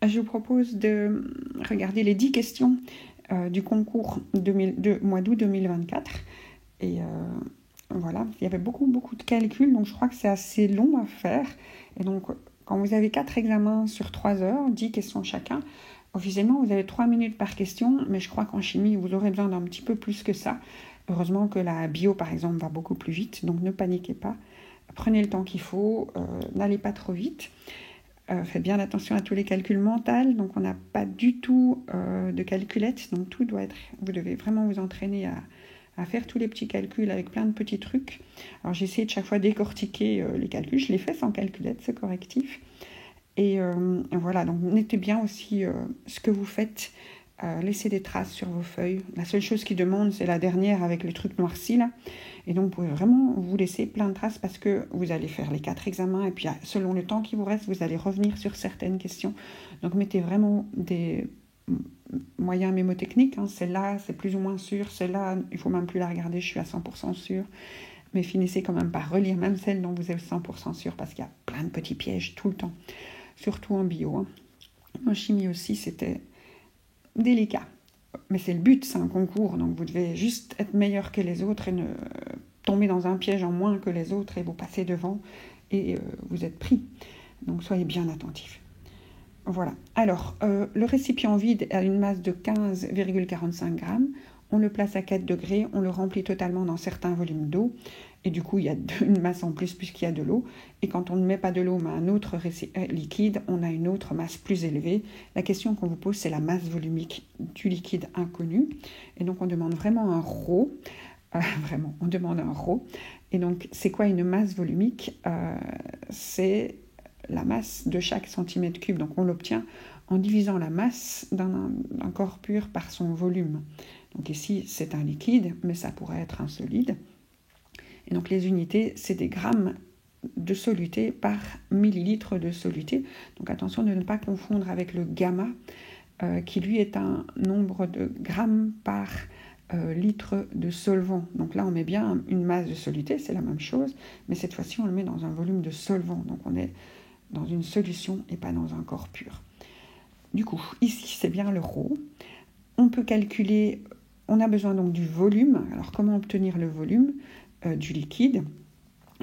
je vous propose de regarder les 10 questions du concours mois d'août 2024. Et voilà, il y avait beaucoup de calculs, donc je crois que c'est assez long à faire. Et donc, quand vous avez 4 examens sur 3 heures, 10 questions chacun, officiellement, vous avez 3 minutes par question, mais je crois qu'en chimie, vous aurez besoin d'un petit peu plus que ça. Heureusement que la bio, par exemple, va beaucoup plus vite, donc ne paniquez pas. Prenez le temps qu'il faut, n'allez pas trop vite. Faites bien attention à tous les calculs mentaux, donc on n'a pas du tout de calculette, donc tout doit être, vous devez vraiment vous entraîner à faire tous les petits calculs avec plein de petits trucs. Alors j'ai essayé de chaque fois décortiquer les calculs, je les fais sans calculette, c'est correctif. Et voilà, donc notez bien aussi ce que vous faites, laissez des traces sur vos feuilles. La seule chose qui demande, c'est la dernière avec le truc noirci là. Et donc, vous pouvez vraiment vous laisser plein de traces parce que vous allez faire les 4 examens et puis selon le temps qui vous reste, vous allez revenir sur certaines questions. Donc, mettez vraiment des moyens mémotechniques. Hein. Celle-là, c'est plus ou moins sûr. Celle-là, il ne faut même plus la regarder, je suis à 100% sûre. Mais finissez quand même par relire même celle dont vous êtes 100% sûr parce qu'il y a plein de petits pièges tout le temps. Surtout en bio. Hein. En chimie aussi, c'était délicat. Mais c'est le but, c'est un concours, donc vous devez juste être meilleur que les autres et ne tomber dans un piège en moins que les autres et vous passez devant et vous êtes pris. Donc soyez bien attentifs. Voilà. Alors, le récipient vide a une masse de 15,45 grammes. On le place à 4 degrés, on le remplit totalement dans certains volumes d'eau. Et du coup, il y a une masse en plus puisqu'il y a de l'eau. Et quand on ne met pas de l'eau, mais un autre liquide, on a une autre masse plus élevée. La question qu'on vous pose, c'est la masse volumique du liquide inconnu. Et donc, on demande vraiment un ρ. Vraiment, on demande un ρ. Et donc, c'est quoi une masse volumique C'est la masse de chaque centimètre cube. Donc, on l'obtient en divisant la masse d'un corps pur par son volume. Donc ici, c'est un liquide, mais ça pourrait être un solide. Et donc les unités, c'est des grammes de soluté par millilitre de soluté. Donc attention de ne pas confondre avec le gamma, qui lui est un nombre de grammes par litre de solvant. Donc là, on met bien une masse de soluté, c'est la même chose, mais cette fois-ci, on le met dans un volume de solvant. Donc on est dans une solution et pas dans un corps pur. Du coup, ici, c'est bien le ρ. On peut calculer, on a besoin donc du volume. Alors, comment obtenir le volume du liquide?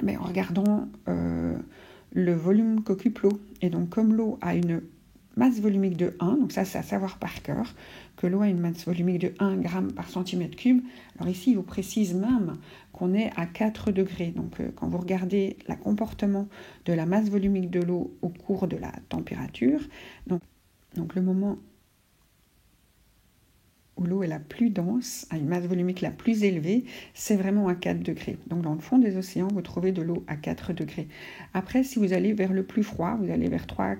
Mais en regardant le volume qu'occupe l'eau. Et donc, comme l'eau a une masse volumique de 1, donc ça, c'est à savoir par cœur, que l'eau a une masse volumique de 1 gramme par centimètre cube. Alors ici, il vous précise même qu'on est à 4 degrés. Donc, quand vous regardez le comportement de la masse volumique de l'eau au cours de la température, donc le moment où l'eau est la plus dense, a une masse volumique la plus élevée, c'est vraiment à 4 degrés. Donc dans le fond des océans, vous trouvez de l'eau à 4 degrés. Après, si vous allez vers le plus froid, vous allez vers 3,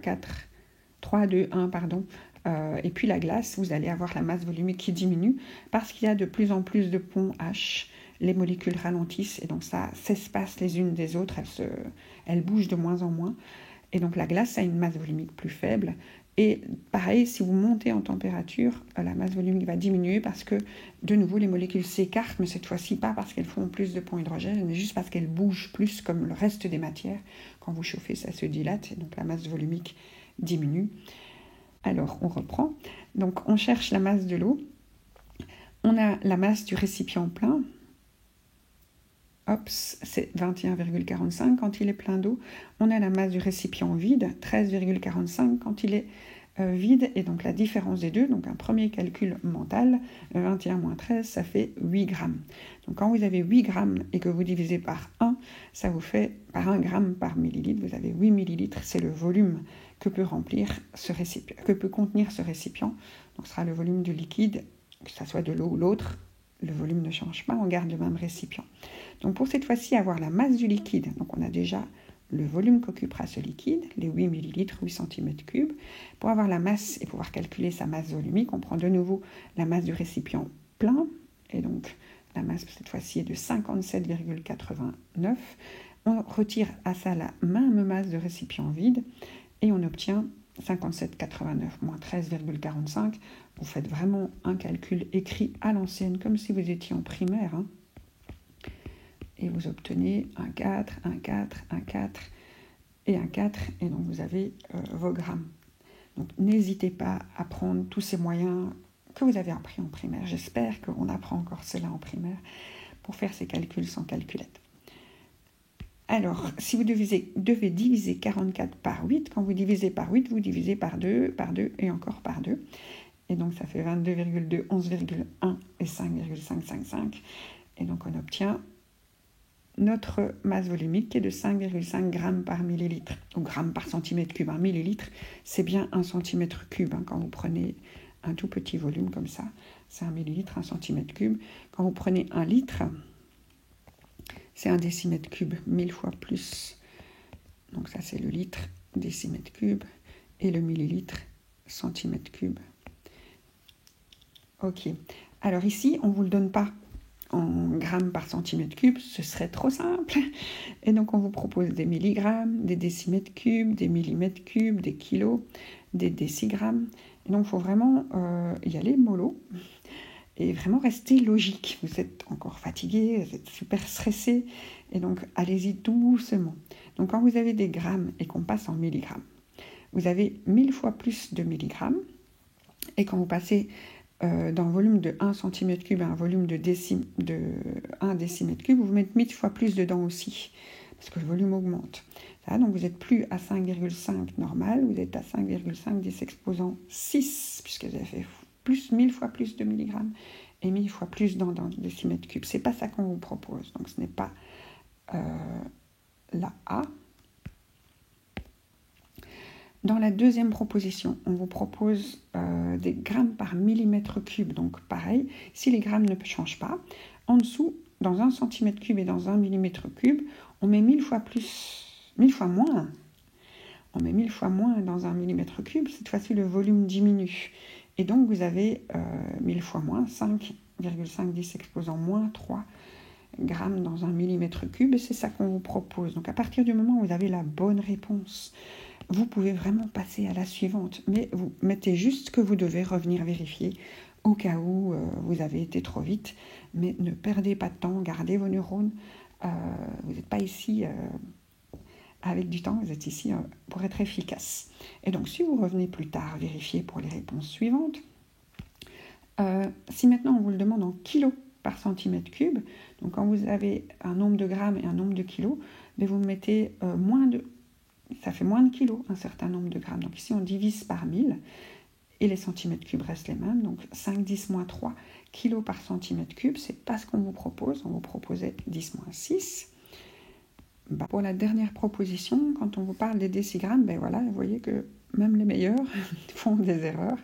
2, 1, et puis la glace, vous allez avoir la masse volumique qui diminue parce qu'il y a de plus en plus de ponts H. Les molécules ralentissent et donc ça s'espace les unes des autres, elles bougent de moins en moins. Et donc la glace a une masse volumique plus faible. Et pareil, si vous montez en température, la masse volumique va diminuer parce que, de nouveau, les molécules s'écartent, mais cette fois-ci pas parce qu'elles font plus de ponts hydrogène, mais juste parce qu'elles bougent plus comme le reste des matières. Quand vous chauffez, ça se dilate, et donc la masse volumique diminue. Alors, on reprend. Donc, on cherche la masse de l'eau. On a la masse du récipient plein. C'est 21,45 quand il est plein d'eau. On a la masse du récipient vide, 13,45 quand il est vide. Et donc la différence des deux, donc un premier calcul mental, 21 moins 13, ça fait 8 grammes. Donc quand vous avez 8 grammes et que vous divisez par 1, ça vous fait par 1 gramme par millilitre, vous avez 8 millilitres. C'est le volume que peut contenir ce récipient. Donc ce sera le volume du liquide, que ce soit de l'eau ou l'autre. Le volume ne change pas, on garde le même récipient. Donc pour cette fois-ci, avoir la masse du liquide, donc on a déjà le volume qu'occupera ce liquide, les 8 millilitres, 8 cm3. Pour avoir la masse et pouvoir calculer sa masse volumique, on prend de nouveau la masse du récipient plein, et donc la masse cette fois-ci est de 57,89. On retire à ça la même masse de récipient vide, et on obtient 57,89 moins 13,45. Vous faites vraiment un calcul écrit à l'ancienne, comme si vous étiez en primaire. Hein. Et vous obtenez un 4, un 4, un 4 et un 4. Et donc vous avez vos grammes. Donc n'hésitez pas à prendre tous ces moyens que vous avez appris en primaire. J'espère qu'on apprend encore cela en primaire pour faire ces calculs sans calculette. Alors, si vous devez diviser 44 par 8, quand vous divisez par 8, vous divisez par 2 et encore par 2. Et donc, ça fait 22,2, 11,1 et 5,555. Et donc, on obtient notre masse volumique qui est de 5,5 grammes par millilitre, ou grammes par centimètre cube. Un millilitre, c'est bien 1 centimètre cube. Quand vous prenez un tout petit volume comme ça, c'est 1 millilitre, 1 centimètre cube. Quand vous prenez 1 litre, c'est 1 décimètre cube, 1000 fois plus. Donc ça, c'est le litre, décimètre cube, et le millilitre, centimètre cube. Ok. Alors ici, on ne vous le donne pas en grammes par centimètre cube, ce serait trop simple. Et donc, on vous propose des milligrammes, des décimètres cubes, des millimètres cubes, des kilos, des décigrammes. Et donc, il faut vraiment y aller mollo et vraiment rester logique. Vous êtes encore fatigué, vous êtes super stressé, et donc allez-y doucement. Donc quand vous avez des grammes et qu'on passe en milligrammes, vous avez 1000 fois plus de milligrammes, et quand vous passez d'un volume de 1 cm3 à un volume de 1 décimètre cube, vous mettez 1000 fois plus dedans aussi, parce que le volume augmente. Ça, donc vous n'êtes plus à 5,5 normal, vous êtes à 5,5 10 exposant 6, puisque vous avez fait plus 1000 fois plus de milligrammes et 1000 fois plus dans le décimètre cube. Ce n'est pas ça qu'on vous propose. Donc ce n'est pas la A. Dans la deuxième proposition, on vous propose des grammes par millimètre cube. Donc pareil, si les grammes ne changent pas, en dessous, dans 1 centimètre cube et dans 1 millimètre cube, on met 1000 fois moins. On met 1000 fois moins dans 1 millimètre cube. Cette fois-ci, le volume diminue. Et donc, vous avez 1000 fois moins, 5,5 10 exposant moins 3 grammes dans 1 millimètre cube. Et c'est ça qu'on vous propose. Donc, à partir du moment où vous avez la bonne réponse, vous pouvez vraiment passer à la suivante. Mais vous mettez juste que vous devez revenir vérifier au cas où vous avez été trop vite. Mais ne perdez pas de temps, gardez vos neurones. Vous n'êtes pas ici avec du temps, vous êtes ici pour être efficace. Et donc, si vous revenez plus tard, vérifiez pour les réponses suivantes. Si maintenant on vous le demande en kilos par centimètre cube, donc quand vous avez un nombre de grammes et un nombre de kilos, vous mettez ça fait moins de kilos, un certain nombre de grammes. Donc ici, on divise par 1000 et les centimètres cubes restent les mêmes. Donc 5, 10 moins 3 kilos par centimètre cube, c'est pas ce qu'on vous propose. On vous proposait 10 moins 6. Pour la dernière proposition, quand on vous parle des décigrammes, voilà, vous voyez que même les meilleurs font des erreurs.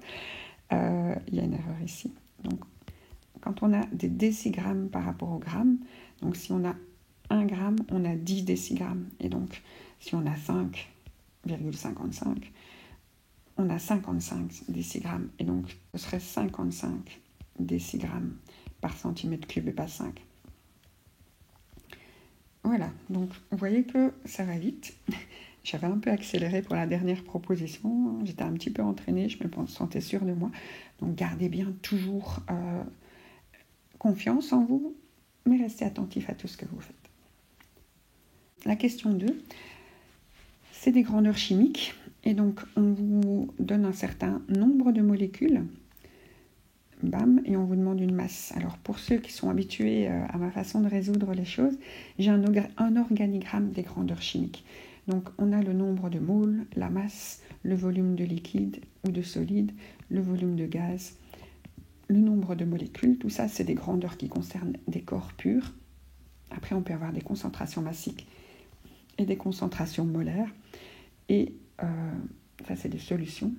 Il y a une erreur ici. Donc, quand on a des décigrammes par rapport au gramme, donc si on a 1 gramme, on a 10 décigrammes. Et donc, si on a 5,55, on a 55 décigrammes. Et donc, ce serait 55 décigrammes par centimètre cube et pas 5. Voilà, donc vous voyez que ça va vite. J'avais un peu accéléré pour la dernière proposition, j'étais un petit peu entraînée, je me sentais sûre de moi. Donc gardez bien toujours confiance en vous, mais restez attentif à tout ce que vous faites. La question 2, c'est des grandeurs chimiques, et donc on vous donne un certain nombre de molécules, bam, et on vous demande une masse. Alors pour ceux qui sont habitués à ma façon de résoudre les choses, j'ai un organigramme des grandeurs chimiques. Donc on a le nombre de moles, la masse, le volume de liquide ou de solide, le volume de gaz, le nombre de molécules. Tout ça, c'est des grandeurs qui concernent des corps purs. Après, on peut avoir des concentrations massiques et des concentrations molaires. Et ça, c'est des solutions.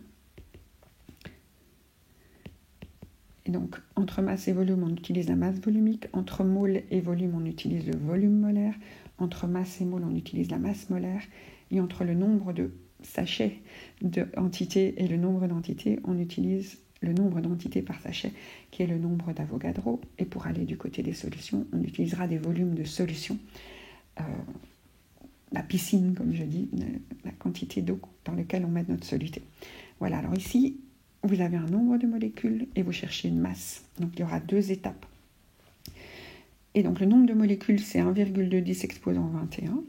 Et donc, entre masse et volume, on utilise la masse volumique. Entre mole et volume, on utilise le volume molaire. Entre masse et mole, on utilise la masse molaire. Et entre le nombre de sachets d'entités et le nombre d'entités, on utilise le nombre d'entités par sachet, qui est le nombre d'Avogadro. Et pour aller du côté des solutions, on utilisera des volumes de solution. La piscine, comme je dis, la quantité d'eau dans laquelle on met notre soluté. Voilà, alors ici, vous avez un nombre de molécules et vous cherchez une masse. Donc, il y aura 2 étapes. Et donc, le nombre de molécules, c'est 1,2 10 exposant 21.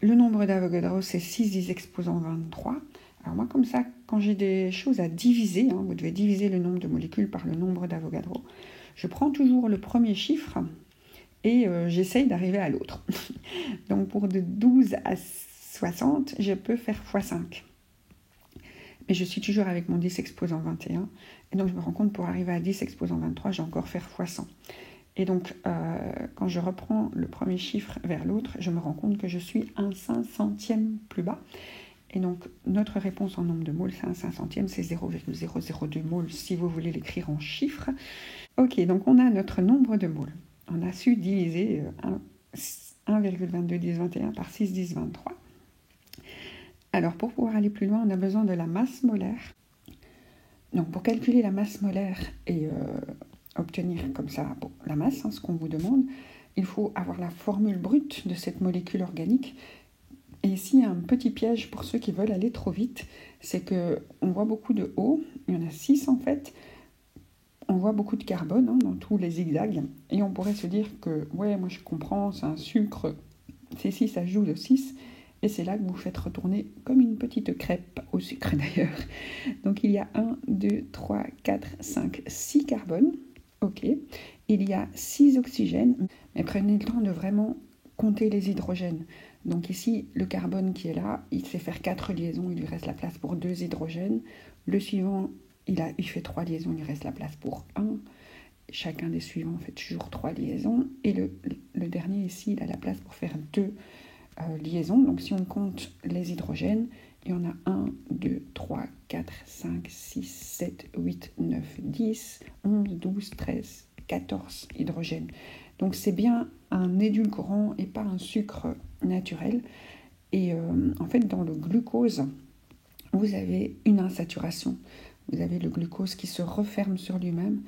Le nombre d'Avogadro, c'est 6 10 exposant 23. Alors moi, comme ça, quand j'ai des choses à diviser, vous devez diviser le nombre de molécules par le nombre d'Avogadro, je prends toujours le premier chiffre et j'essaye d'arriver à l'autre. Donc pour de 12 à 60, je peux faire x5. Mais je suis toujours avec mon 10 exposant 21. Et donc je me rends compte, pour arriver à 10 exposant 23, j'ai encore faire x100. Et donc, quand je reprends le premier chiffre vers l'autre, je me rends compte que je suis un 500e plus bas. Et donc, notre réponse en nombre de moles, c'est un 500e, c'est 0,002 moles, si vous voulez l'écrire en chiffres. Ok, donc on a notre nombre de moles. On a su diviser 1,22 10 21 par 6 10 23. Alors, pour pouvoir aller plus loin, on a besoin de la masse molaire. Donc, pour calculer la masse molaire et obtenir comme ça la masse, ce qu'on vous demande, il faut avoir la formule brute de cette molécule organique. Et ici, il y a un petit piège pour ceux qui veulent aller trop vite, c'est qu'on voit beaucoup de O, il y en a 6 en fait, on voit beaucoup de carbone dans tous les zigzags, et on pourrait se dire que, ouais, moi je comprends, c'est un sucre, c'est 6, ça joue de 6, et c'est là que vous faites retourner comme une petite crêpe au sucre d'ailleurs. Donc il y a 1, 2, 3, 4, 5, 6 carbones. Ok, il y a 6 oxygènes, mais prenez le temps de vraiment compter les hydrogènes. Donc ici, le carbone qui est là, il sait faire 4 liaisons, il lui reste la place pour 2 hydrogènes. Le suivant, il fait 3 liaisons, il lui reste la place pour 1. Chacun des suivants fait toujours 3 liaisons. Et le dernier ici, il a la place pour faire 2 liaisons. Donc si on compte les hydrogènes, il y en a 1, 2, 3, 4, 5, 6, 7, 8, 9, 10, 11, 12, 13, 14 hydrogènes. Donc c'est bien un édulcorant et pas un sucre naturel. Et en fait, dans le glucose, vous avez une insaturation. Vous avez le glucose qui se referme sur lui-même.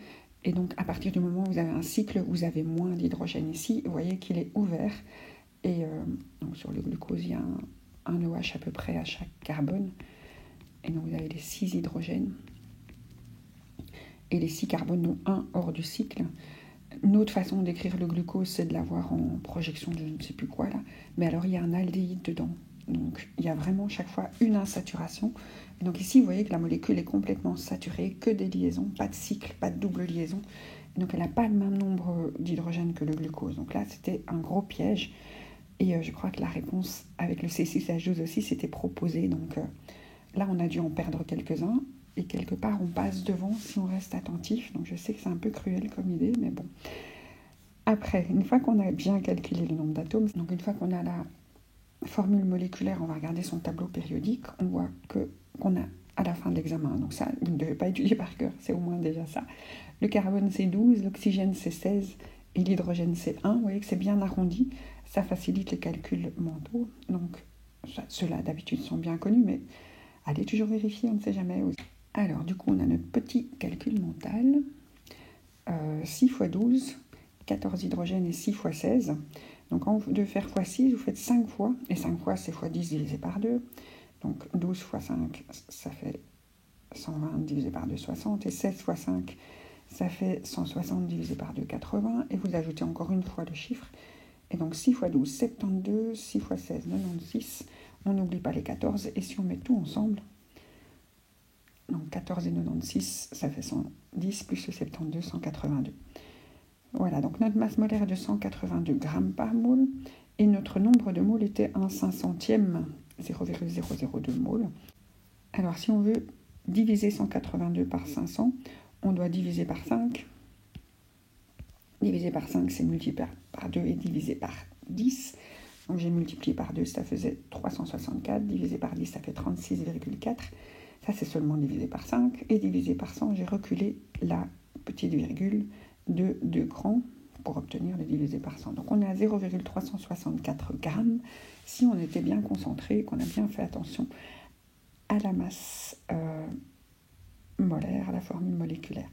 Et donc, à partir du moment où vous avez un cycle, vous avez moins d'hydrogène ici. Vous voyez qu'il est ouvert. Et donc sur le glucose, il y a un OH à peu près à chaque carbone. Et donc vous avez les 6 hydrogènes. Et les 6 carbones ont 1 hors du cycle. Une autre façon d'écrire le glucose, c'est de l'avoir en projection de je ne sais plus quoi là. Mais alors il y a un aldéhyde dedans. Donc il y a vraiment chaque fois une insaturation. Et donc ici, vous voyez que la molécule est complètement saturée, que des liaisons, pas de cycle, pas de double liaison. Et donc elle n'a pas le même nombre d'hydrogène que le glucose. Donc là, c'était un gros piège. Et je crois que la réponse avec le C6H12 aussi s'était proposée. Donc là, on a dû en perdre quelques-uns. Et quelque part, on passe devant si on reste attentif. Donc je sais que c'est un peu cruel comme idée, mais bon. Après, une fois qu'on a bien calculé le nombre d'atomes, donc une fois qu'on a la formule moléculaire, on va regarder son tableau périodique, on voit qu'on a à la fin de l'examen, donc ça, vous ne devez pas étudier par cœur, c'est au moins déjà ça. Le carbone, c'est 12, l'oxygène, c'est 16, et l'hydrogène, c'est 1. Vous voyez que c'est bien arrondi, ça facilite les calculs mentaux. Donc, ceux-là, d'habitude, sont bien connus, mais allez toujours vérifier, on ne sait jamais. Alors, du coup, on a notre petit calcul mental. 6 x 12, 14 hydrogènes et 6 x 16. Donc, en de faire x 6, vous faites 5 fois. Et 5 fois, c'est x 10 divisé par 2. Donc, 12 x 5, ça fait 120 divisé par 2, 60. Et 16 x 5, ça fait 160 divisé par 2, 80. Et vous ajoutez encore une fois le chiffre. Et donc, 6 x 12, 72. 6 x 16, 96. On n'oublie pas les 14. Et si on met tout ensemble, donc 14 et 96, ça fait 110 plus le 72, 182. Voilà, donc notre masse molaire est de 182 grammes par mole et notre nombre de moles était un 500e, 0,002 moles. Alors si on veut diviser 182 par 500, on doit diviser par 5. Diviser par 5, c'est multiplier par 2 et diviser par 10. Donc j'ai multiplié par 2, ça faisait 364. Divisé par 10, ça fait 36,4. Ça, c'est seulement divisé par 5. Et divisé par 100, j'ai reculé la petite virgule de 2 grands pour obtenir le divisé par 100. Donc, on est à 0,364 grammes si on était bien concentré, qu'on a bien fait attention à la masse molaire, à la formule moléculaire.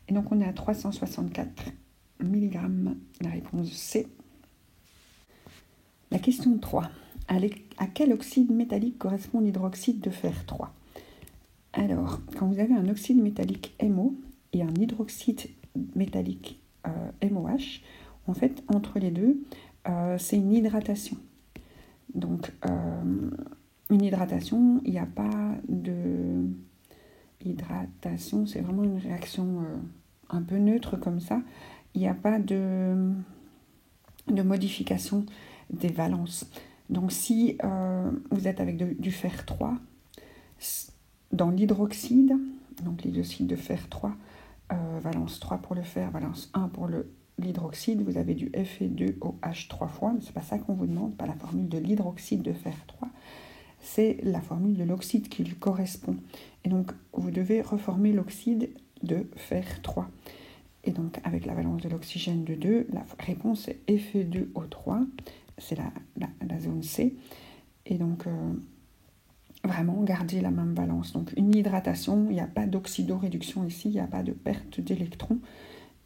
Et donc, on est à 364 mg. La réponse C. La question 3. À quel oxyde métallique correspond l'hydroxyde de fer 3 ? Alors, quand vous avez un oxyde métallique MO et un hydroxyde métallique MOH, en fait, entre les deux, c'est une hydratation. Donc, une hydratation, il n'y a pas de... Hydratation, c'est vraiment une réaction un peu neutre comme ça. Il n'y a pas de modification des valences. Donc si vous êtes avec du fer 3, dans l'hydroxyde, donc l'hydroxyde de fer 3, valence 3 pour le fer, valence 1 pour l'hydroxyde, vous avez du Fe2OH 3 fois, mais ce n'est pas ça qu'on vous demande, pas la formule de l'hydroxyde de fer 3, c'est la formule de l'oxyde qui lui correspond. Et donc vous devez reformer l'oxyde de fer 3. Et donc avec la valence de l'oxygène de 2, la réponse est Fe2O3, c'est la zone C. Et donc vraiment garder la même valence. Donc une hydratation, il n'y a pas d'oxydoréduction ici, il n'y a pas de perte d'électrons.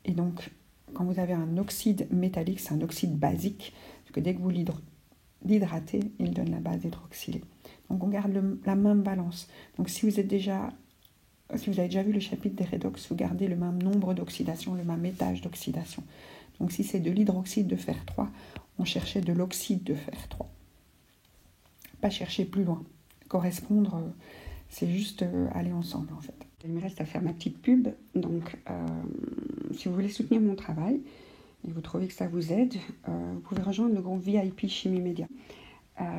Et donc quand vous avez un oxyde métallique, c'est un oxyde basique, parce que dès que vous l'hydratez, il donne la base hydroxylée. Donc on garde la même valence. Donc si vous avez déjà vu le chapitre des redox, vous gardez le même nombre d'oxydations, le même étage d'oxydation. Donc si c'est de l'hydroxyde de fer 3, on cherchait de l'oxyde de fer 3. Pas chercher plus loin. Correspondre, c'est juste aller ensemble en fait. Il me reste à faire ma petite pub. Donc si vous voulez soutenir mon travail et vous trouvez que ça vous aide, vous pouvez rejoindre le groupe VIP Chimie Média.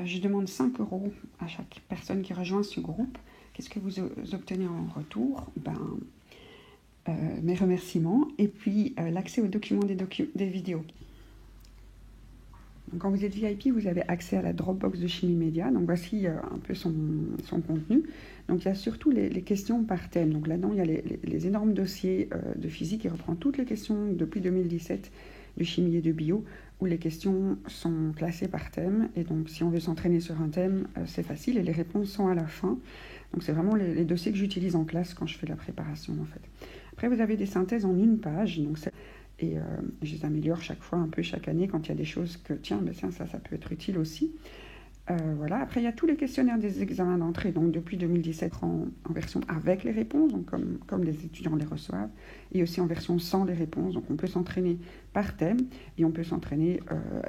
Je demande 5 € à chaque personne qui rejoint ce groupe. Qu'est-ce que vous obtenez en retour? Mes remerciements et puis l'accès aux documents des vidéos. Donc, quand vous êtes VIP, vous avez accès à la Dropbox de Chimie Média. Donc voici un peu son contenu. Donc il y a surtout les questions par thème. Donc là-dedans, il y a les énormes dossiers de physique qui reprend toutes les questions depuis 2017 de chimie et de bio, où les questions sont classées par thème. Et donc si on veut s'entraîner sur un thème, c'est facile et les réponses sont à la fin. Donc c'est vraiment les dossiers que j'utilise en classe quand je fais la préparation en fait. Après vous avez des synthèses en une page, donc et je les améliore chaque fois un peu chaque année quand il y a des choses que tiens ça peut être utile aussi. Voilà. Après il y a tous les questionnaires des examens d'entrée, donc depuis 2017 en version avec les réponses, donc comme les étudiants les reçoivent, et aussi en version sans les réponses, donc on peut s'entraîner par thème et on peut s'entraîner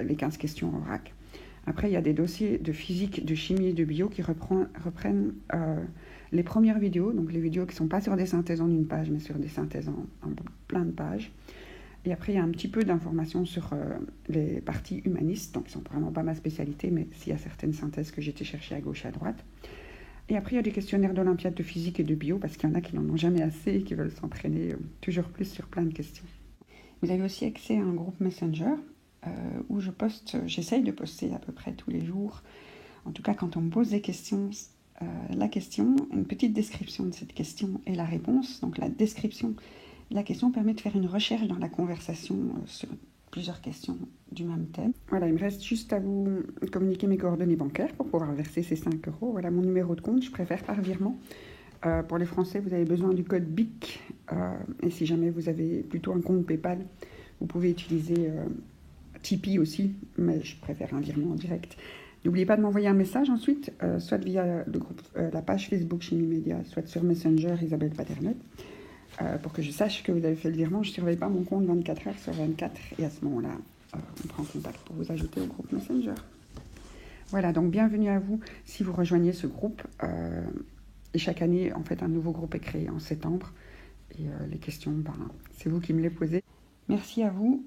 les 15 questions en RAC. Après, il y a des dossiers de physique, de chimie et de bio qui reprennent les premières vidéos, donc les vidéos qui ne sont pas sur des synthèses en une page, mais sur des synthèses en plein de pages. Et après, il y a un petit peu d'informations sur les parties humanistes, donc qui ne sont vraiment pas ma spécialité, mais s'il y a certaines synthèses que j'ai été chercher à gauche et à droite. Et après, il y a des questionnaires d'Olympiade de physique et de bio, parce qu'il y en a qui n'en ont jamais assez et qui veulent s'entraîner toujours plus sur plein de questions. Vous avez aussi accès à un groupe Messenger, où j'essaye de poster à peu près tous les jours, en tout cas quand on me pose des questions, la question, une petite description de cette question et la réponse. Donc la description de la question permet de faire une recherche dans la conversation sur plusieurs questions du même thème. Voilà, il me reste juste à vous communiquer mes coordonnées bancaires pour pouvoir verser ces 5 €. Voilà mon numéro de compte, je préfère par virement. Pour les Français, vous avez besoin du code BIC, et si jamais vous avez plutôt un compte PayPal, vous pouvez utiliser Tipeee aussi, mais je préfère un virement en direct. N'oubliez pas de m'envoyer un message ensuite, soit via le groupe, la page Facebook Chimie Média, soit sur Messenger Isabelle Paternette, pour que je sache que vous avez fait le virement. Je ne surveille pas mon compte 24 heures sur 24 et à ce moment-là, on prend contact pour vous ajouter au groupe Messenger. Voilà, donc bienvenue à vous si vous rejoignez ce groupe. Et chaque année, en fait, un nouveau groupe est créé en septembre. Et les questions, c'est vous qui me les posez. Merci à vous.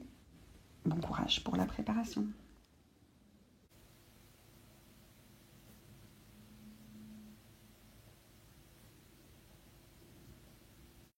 Bon courage pour la préparation.